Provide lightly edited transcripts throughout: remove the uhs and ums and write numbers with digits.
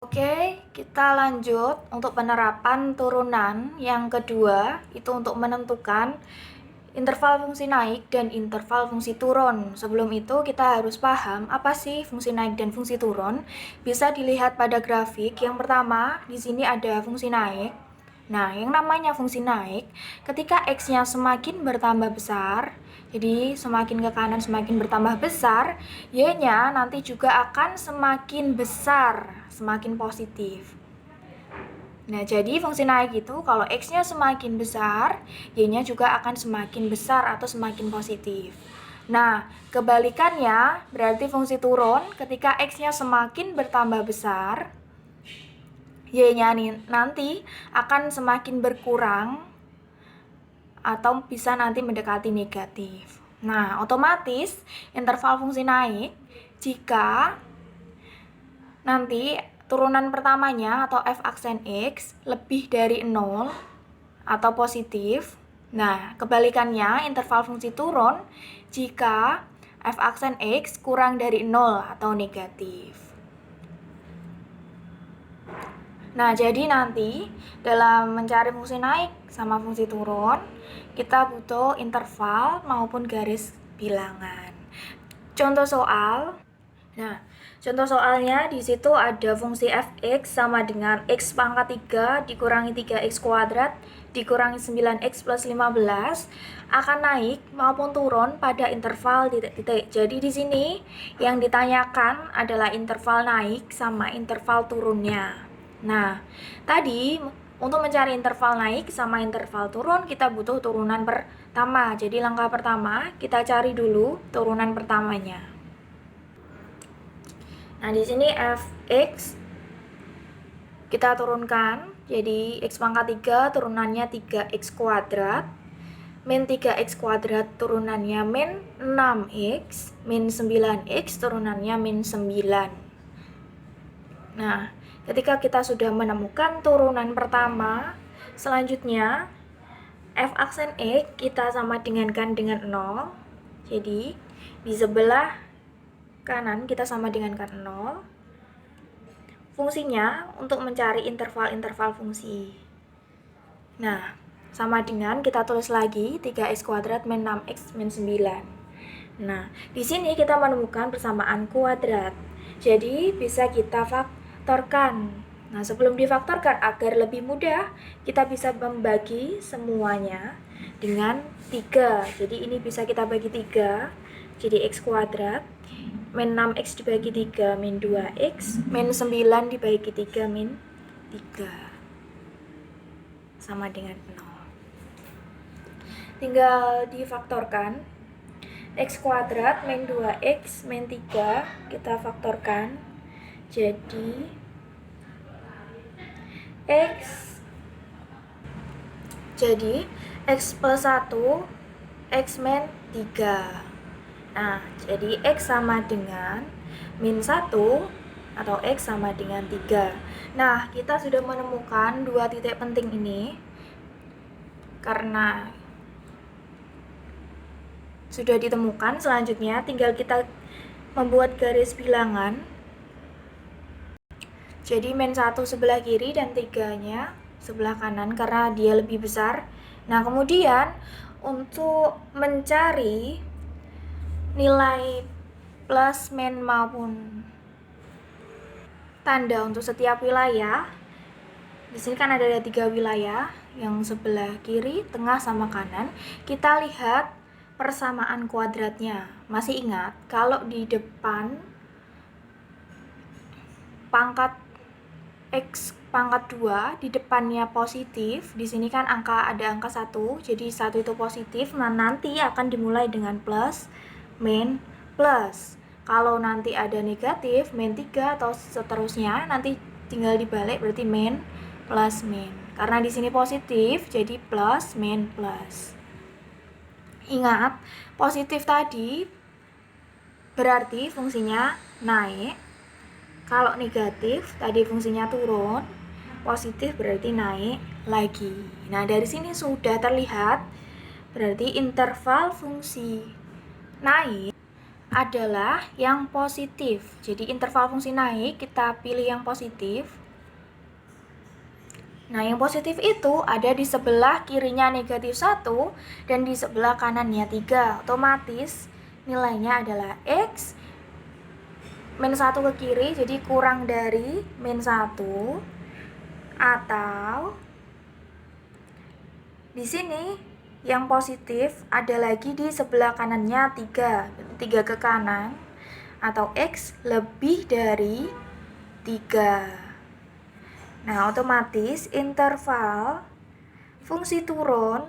Oke, kita lanjut untuk penerapan turunan yang kedua, itu untuk menentukan interval fungsi naik dan interval fungsi turun. Sebelum itu kita harus paham apa sih fungsi naik dan fungsi turun. Bisa dilihat pada grafik. Yang pertama, di sini ada fungsi naik. Nah, yang namanya fungsi naik, ketika x-nya semakin bertambah besar, jadi semakin ke kanan semakin bertambah besar, y-nya nanti juga akan semakin besar, semakin positif. Nah, jadi fungsi naik itu kalau x-nya semakin besar, y-nya juga akan semakin besar atau semakin positif. Nah, kebalikannya berarti fungsi turun ketika x-nya semakin bertambah besar, y-nya nanti akan semakin berkurang atau bisa nanti mendekati negatif. Nah, otomatis interval fungsi naik jika nanti turunan pertamanya atau f aksen x lebih dari 0 atau positif. Nah, kebalikannya interval fungsi turun jika f aksen x kurang dari 0 atau negatif. Nah, jadi nanti dalam mencari fungsi naik sama fungsi turun, kita butuh interval maupun garis bilangan. Contoh soal. Nah, contoh soalnya di situ ada fungsi fx sama dengan x pangkat 3 dikurangi 3x kuadrat dikurangi 9x plus 15 akan naik maupun turun pada interval titik-titik. Jadi di sini yang ditanyakan adalah interval naik sama interval turunnya. Nah, tadi untuk mencari interval naik sama interval turun kita butuh turunan pertama. Jadi langkah pertama kita cari dulu turunan pertamanya. Nah, di sini fx kita turunkan. Jadi x pangkat 3 turunannya 3x kuadrat. Min 3x kuadrat turunannya min 6x. Min 9x turunannya min 9. Nah, ketika kita sudah menemukan turunan pertama, selanjutnya f aksen x kita sama dengankan dengan 0. Jadi, di sebelah kanan kita sama dengankan 0. Fungsinya untuk mencari interval-interval fungsi. Nah, sama dengan kita tulis lagi 3x kuadrat min 6x min 9. Nah, di sini kita menemukan persamaan kuadrat. Jadi, bisa kita faktorkan. Nah, sebelum difaktorkan agar lebih mudah, kita bisa membagi semuanya dengan 3. Jadi, ini bisa kita bagi 3. Jadi, x kuadrat min 6x dibagi 3 min 2x min 9 dibagi 3 min 3 sama dengan 0. Tinggal difaktorkan. X kuadrat min 2x min 3 kita faktorkan. Jadi x plus 1 x min 3. Nah, jadi x sama dengan min 1 atau x sama dengan 3. Nah, kita sudah menemukan dua titik penting ini. Karena sudah ditemukan, selanjutnya tinggal kita membuat garis bilangan. Jadi min 1 sebelah kiri dan 3-nya sebelah kanan karena dia lebih besar. Nah, kemudian untuk mencari nilai plus, min maupun tanda untuk setiap wilayah. Di sini kan ada 3 wilayah, yang sebelah kiri, tengah, sama kanan. Kita lihat persamaan kuadratnya. Masih ingat kalau di depan pangkat x pangkat 2 di depannya positif, di sini kan ada angka 1, jadi 1 itu positif, nah nanti akan dimulai dengan plus, min, plus. Kalau nanti ada negatif, min 3 atau seterusnya, nanti tinggal dibalik berarti min, plus, min. Karena di sini positif, jadi plus, min, plus. Ingat, positif tadi berarti fungsinya naik. Kalau negatif, tadi fungsinya turun. Positif berarti naik lagi. Nah, dari sini sudah terlihat berarti interval fungsi naik adalah yang positif. Jadi interval fungsi naik kita pilih yang positif. Nah, yang positif itu ada di sebelah kirinya -1 dan di sebelah kanannya 3. Otomatis nilainya adalah X -1 ke kiri, jadi kurang dari -1, atau di sini yang positif ada lagi di sebelah kanannya 3 ke kanan, atau X lebih dari 3. Nah, otomatis interval fungsi turun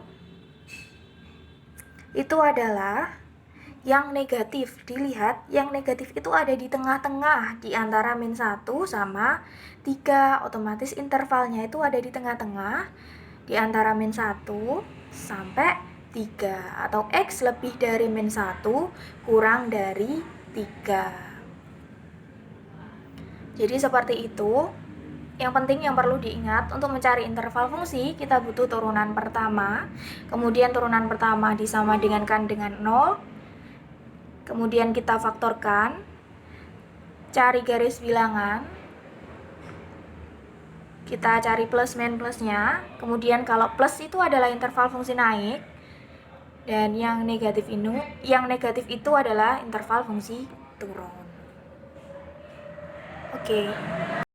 itu adalah yang negatif. Dilihat, yang negatif itu ada di tengah-tengah, di antara -1 sama 3. Otomatis intervalnya itu ada di tengah-tengah, di antara -1 sampai 3. Atau X lebih dari -1 kurang dari 3. Jadi seperti itu. Yang penting yang perlu diingat, untuk mencari interval fungsi kita butuh turunan pertama, kemudian turunan pertama disamadengankan dengan 0, kemudian kita faktorkan, cari garis bilangan, kita cari plus min plusnya, kemudian kalau plus itu adalah interval fungsi naik, dan yang negatif itu adalah interval fungsi turun. Oke.